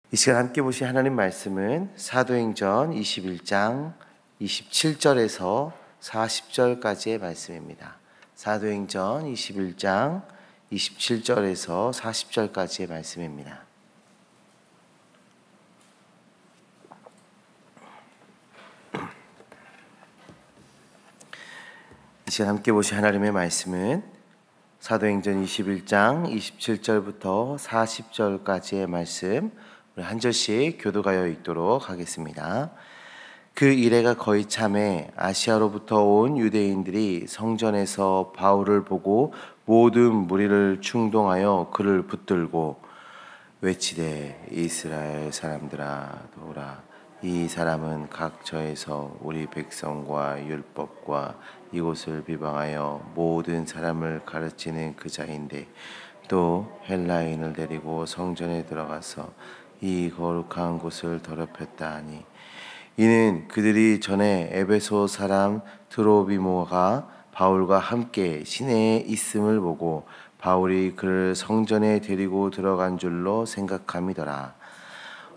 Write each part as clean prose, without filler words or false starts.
이 시간 함께 보실 하나님 말씀은 사도행전 21장 27절에서 40절까지의 말씀입니다. 사도행전 21장 27절에서 40절까지의 말씀입니다. 이 시간 함께 보실 하나님의 말씀은 사도행전 21장 27절부터 40절까지의 말씀, 우리 한 절씩 교도하여 읽도록 하겠습니다. 그 이래가 거의 참에 아시아로부터 온 유대인들이 성전에서 바울을 보고 모든 무리를 충동하여 그를 붙들고 외치되 이스라엘 사람들아 도라. 이 사람은 각처에서 우리 백성과 율법과 이곳을 비방하여 모든 사람을 가르치는 그 자인데 또 헬라인을 데리고 성전에 들어가서 이 거룩한 곳을 더럽혔다 하니, 이는 그들이 전에 에베소 사람 드로비모가 바울과 함께 시내에 있음을 보고 바울이 그를 성전에 데리고 들어간 줄로 생각함이더라.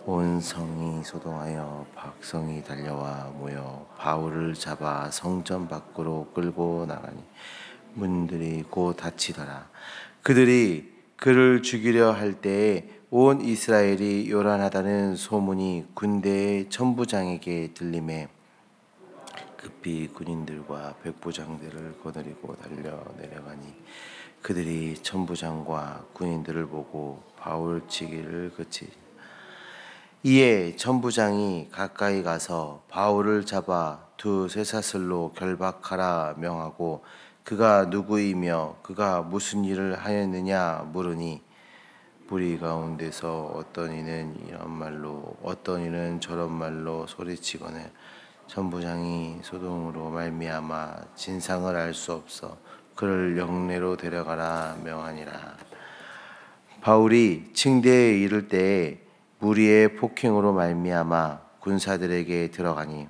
온 성이 소동하여 박성이 달려와 모여 바울을 잡아 성전 밖으로 끌고 나가니 문들이 곧 닫히더라. 그들이 그를 죽이려 할 때에 온 이스라엘이 요란하다는 소문이 군대의 천부장에게 들림에 급히 군인들과 백부장들을 거느리고 달려 내려가니 그들이 천부장과 군인들을 보고 바울 치기를 그치니, 이에 천부장이 가까이 가서 바울을 잡아 두 쇠사슬로 결박하라 명하고 그가 누구이며 그가 무슨 일을 하였느냐 물으니, 무리 가운데서 어떤 이는 이런 말로 어떤 이는 저런 말로 소리치거늘 천부장이 소동으로 말미암아 진상을 알 수 없어 그를 영내로 데려가라 명하니라. 바울이 층대에 이를 때에 무리의 폭행으로 말미암아 군사들에게 들어가니,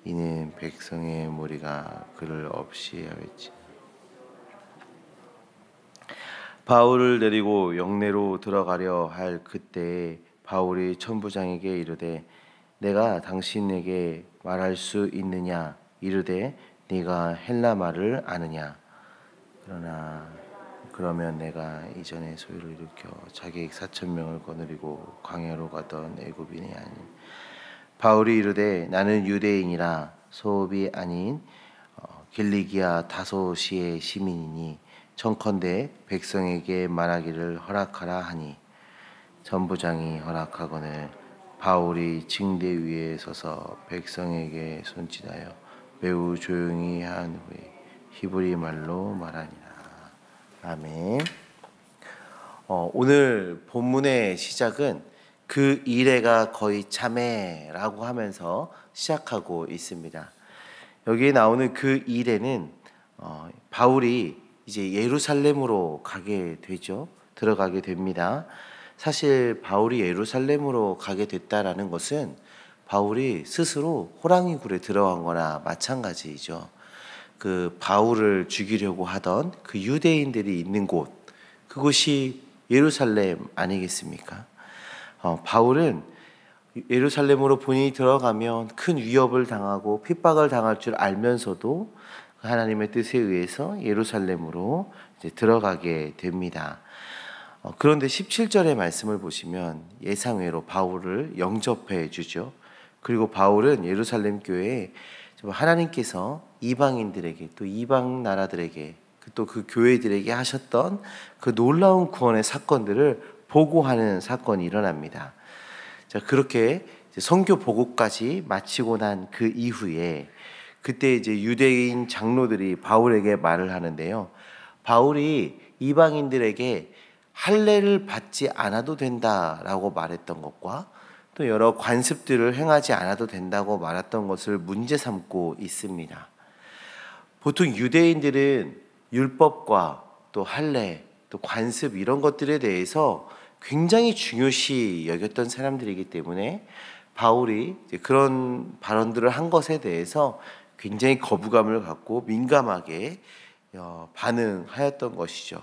이는 백성의 무리가 그를 없이 하였지. 바울을 데리고 영내로 들어가려 할 그때에 바울이 천부장에게 이르되 내가 당신에게 말할 수 있느냐 이르되 네가 헬라 말을 아느냐. 그러면 내가 이전에 소유를 일으켜 자객 4,000명을 거느리고 광야로 가던 애굽인이 아닌. 바울이 이르되 나는 유대인이라 소읍이 아닌 길리기아 다소시의 시민이니 청컨대 백성에게 말하기를 허락하라 하니, 천부장이 허락하거늘 바울이 징대 위에 서서 백성에게 손짓하여 매우 조용히 한 후에 히브리 말로 말하니라. 아멘. 오늘 본문의 시작은 그 이래가 거의 참에라고 하면서 시작하고 있습니다. 여기에 나오는 그 이래는 바울이 이제 예루살렘으로 가게 되죠. 들어가게 됩니다. 사실 바울이 예루살렘으로 가게 됐다라는 것은 바울이 스스로 호랑이 굴에 들어간 거나 마찬가지이죠. 그 바울을 죽이려고 하던 그 유대인들이 있는 곳, 그곳이 예루살렘 아니겠습니까? 바울은 예루살렘으로 본인이 들어가면 큰 위협을 당하고 핍박을 당할 줄 알면서도 하나님의 뜻에 의해서 예루살렘으로 이제 들어가게 됩니다. 그런데 17절의 말씀을 보시면 예상외로 바울을 영접해 주죠. 그리고 바울은 예루살렘 교회에 하나님께서 이방인들에게 또 이방 나라들에게 또 그 교회들에게 하셨던 그 놀라운 구원의 사건들을 보고하는 사건이 일어납니다. 자, 그렇게 선교 보고까지 마치고 난 그 이후에 그때 이제 유대인 장로들이 바울에게 말을 하는데요. 바울이 이방인들에게 할례를 받지 않아도 된다라고 말했던 것과 또 여러 관습들을 행하지 않아도 된다고 말했던 것을 문제 삼고 있습니다. 보통 유대인들은 율법과 또 할례, 또 관습 이런 것들에 대해서 굉장히 중요시 여겼던 사람들이기 때문에 바울이 그런 발언들을 한 것에 대해서 굉장히 거부감을 갖고 민감하게 반응하였던 것이죠.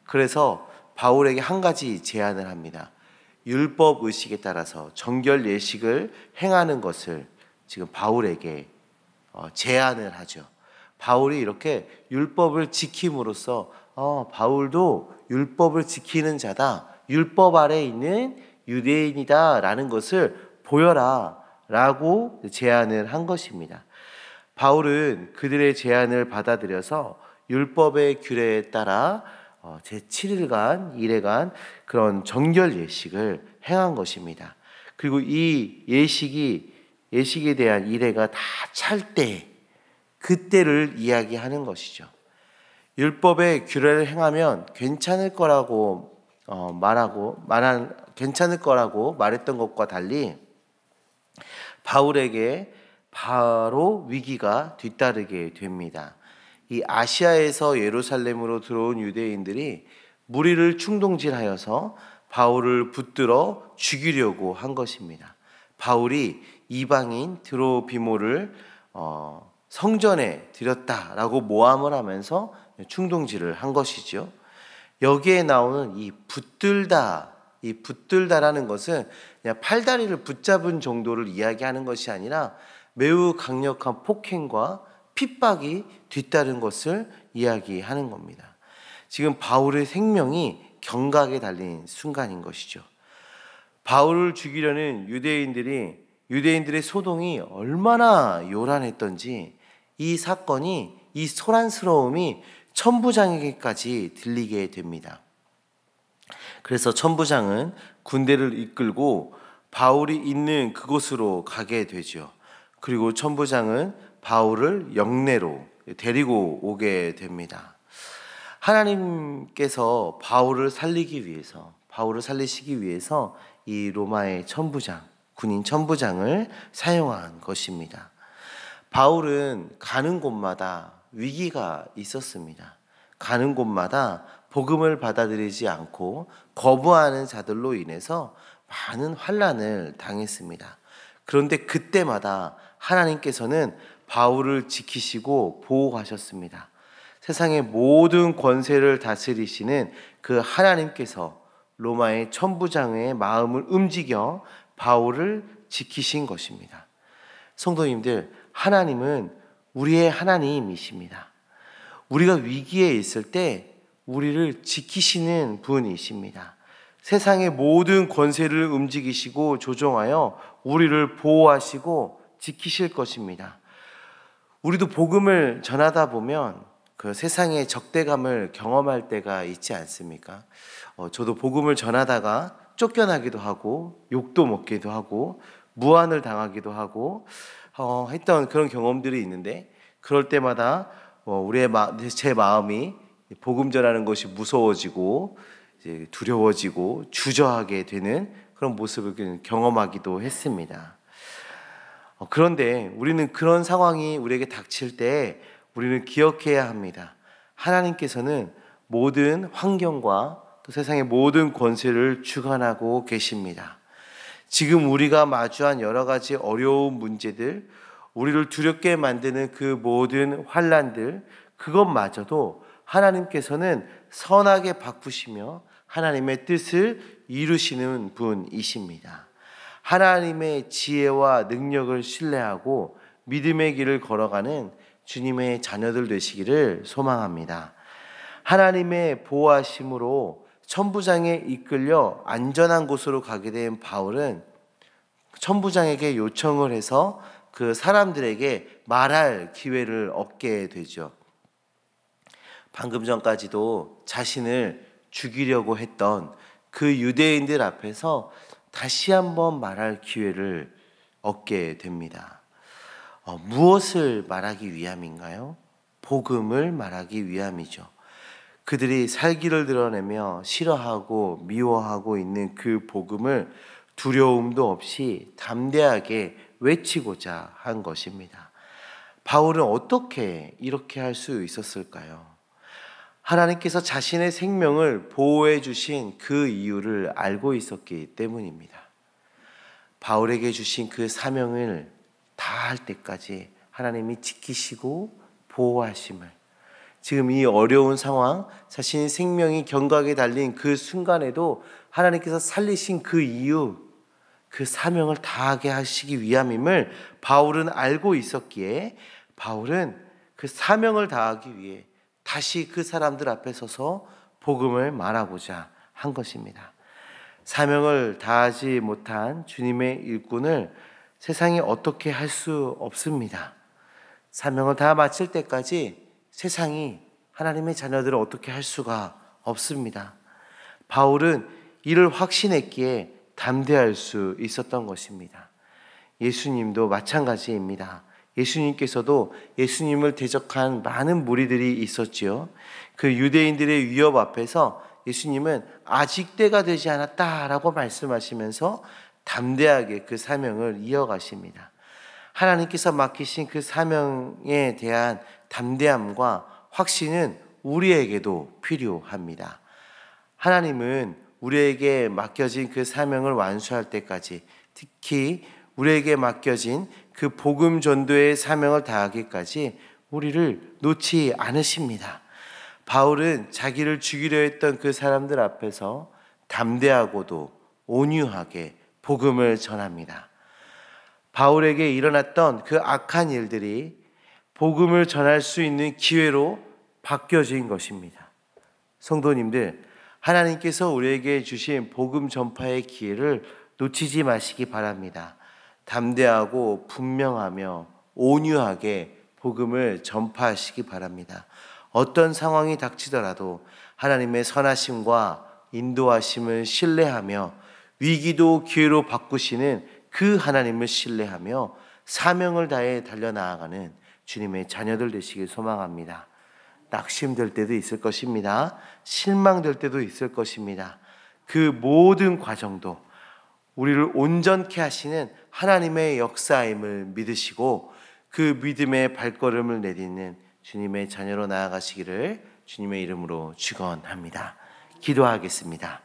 그래서 바울에게 한 가지 제안을 합니다. 율법 의식에 따라서 정결 예식을 행하는 것을 지금 바울에게 제안을 하죠. 바울이 이렇게 율법을 지킴으로써 바울도 율법을 지키는 자다, 율법 아래 있는 유대인이다 라는 것을 보여라 라고 제안을 한 것입니다. 바울은 그들의 제안을 받아들여서 율법의 규례에 따라 제7일간, 일회간 그런 정결 예식을 행한 것입니다. 그리고 이 예식에 대한 일회가 다 찰 때, 그때를 이야기하는 것이죠. 율법의 규례를 행하면 괜찮을 거라고 괜찮을 거라고 말했던 것과 달리 바울에게 바로 위기가 뒤따르게 됩니다. 이 아시아에서 예루살렘으로 들어온 유대인들이 무리를 충동질하여서 바울을 붙들어 죽이려고 한 것입니다. 바울이 이방인 드로비모를 성전에 들였다라고 모함을 하면서 충동질을 한 것이죠. 여기에 나오는 이 붙들다라는 것은 그냥 팔다리를 붙잡은 정도를 이야기하는 것이 아니라 매우 강력한 폭행과 핍박이 뒤따른 것을 이야기하는 겁니다. 지금 바울의 생명이 경각에 달린 순간인 것이죠. 바울을 죽이려는 유대인들의 소동이 얼마나 요란했던지 이 사건이, 이 소란스러움이 천부장에게까지 들리게 됩니다. 그래서 천부장은 군대를 이끌고 바울이 있는 그곳으로 가게 되죠. 그리고 천부장은 바울을 영내로 데리고 오게 됩니다. 하나님께서 바울을 살리시기 위해서 이 로마의 군인 천부장을 사용한 것입니다. 바울은 가는 곳마다 위기가 있었습니다. 가는 곳마다 복음을 받아들이지 않고 거부하는 자들로 인해서 많은 환난을 당했습니다. 그런데 그때마다 하나님께서는 바울을 지키시고 보호하셨습니다. 세상의 모든 권세를 다스리시는 그 하나님께서 로마의 천부장의 마음을 움직여 바울을 지키신 것입니다. 성도님들, 하나님은 우리의 하나님이십니다. 우리가 위기에 있을 때 우리를 지키시는 분이십니다. 세상의 모든 권세를 움직이시고 조종하여 우리를 보호하시고 지키실 것입니다. 우리도 복음을 전하다 보면 그 세상의 적대감을 경험할 때가 있지 않습니까? 저도 복음을 전하다가 쫓겨나기도 하고 욕도 먹기도 하고 무안을 당하기도 하고 했던 그런 경험들이 있는데, 그럴 때마다 제 마음이 복음 전하는 것이 무서워지고 이제 두려워지고 주저하게 되는 그런 모습을 경험하기도 했습니다. 그런데 우리는 그런 상황이 우리에게 닥칠 때 우리는 기억해야 합니다. 하나님께서는 모든 환경과 또 세상의 모든 권세를 주관하고 계십니다. 지금 우리가 마주한 여러 가지 어려운 문제들, 우리를 두렵게 만드는 그 모든 환난들, 그것마저도 하나님께서는 선하게 바꾸시며 하나님의 뜻을 이루시는 분이십니다. 하나님의 지혜와 능력을 신뢰하고 믿음의 길을 걸어가는 주님의 자녀들 되시기를 소망합니다. 하나님의 보호하심으로 천부장에 이끌려 안전한 곳으로 가게 된 바울은 천부장에게 요청을 해서 그 사람들에게 말할 기회를 얻게 되죠. 방금 전까지도 자신을 죽이려고 했던 그 유대인들 앞에서 다시 한번 말할 기회를 얻게 됩니다. 무엇을 말하기 위함인가요? 복음을 말하기 위함이죠. 그들이 살기를 드러내며 싫어하고 미워하고 있는 그 복음을 두려움도 없이 담대하게 외치고자 한 것입니다. 바울은 어떻게 이렇게 할 수 있었을까요? 하나님께서 자신의 생명을 보호해 주신 그 이유를 알고 있었기 때문입니다. 바울에게 주신 그 사명을 다할 때까지 하나님이 지키시고 보호하심을, 지금 이 어려운 상황, 자신의 생명이 경각에 달린 그 순간에도 하나님께서 살리신 그 이유, 그 사명을 다하게 하시기 위함임을 바울은 알고 있었기에 바울은 그 사명을 다하기 위해 다시 그 사람들 앞에 서서 복음을 말하고자 한 것입니다. 사명을 다하지 못한 주님의 일꾼을 세상이 어떻게 할 수 없습니다. 사명을 다 마칠 때까지 세상이 하나님의 자녀들을 어떻게 할 수가 없습니다. 바울은 이를 확신했기에 담대할 수 있었던 것입니다. 예수님도 마찬가지입니다. 예수님께서도 예수님을 대적한 많은 무리들이 있었지요. 그 유대인들의 위협 앞에서 예수님은 아직 때가 되지 않았다라고 말씀하시면서 담대하게 그 사명을 이어가십니다. 하나님께서 맡기신 그 사명에 대한 담대함과 확신은 우리에게도 필요합니다. 하나님은 우리에게 맡겨진 그 사명을 완수할 때까지, 특히 우리에게 맡겨진 그 복음 전도의 사명을 다하기까지 우리를 놓지 않으십니다. 바울은 자기를 죽이려 했던 그 사람들 앞에서 담대하고도 온유하게 복음을 전합니다. 바울에게 일어났던 그 악한 일들이 복음을 전할 수 있는 기회로 바뀌어진 것입니다. 성도님들, 하나님께서 우리에게 주신 복음 전파의 기회를 놓치지 마시기 바랍니다. 담대하고 분명하며 온유하게 복음을 전파하시기 바랍니다. 어떤 상황이 닥치더라도 하나님의 선하심과 인도하심을 신뢰하며 위기도 기회로 바꾸시는 그 하나님을 신뢰하며 사명을 다해 달려나아가는 주님의 자녀들 되시길 소망합니다. 낙심될 때도 있을 것입니다. 실망될 때도 있을 것입니다. 그 모든 과정도 우리를 온전케 하시는 하나님의 역사임을 믿으시고 그 믿음의 발걸음을 내딛는 주님의 자녀로 나아가시기를 주님의 이름으로 축원합니다. 기도하겠습니다.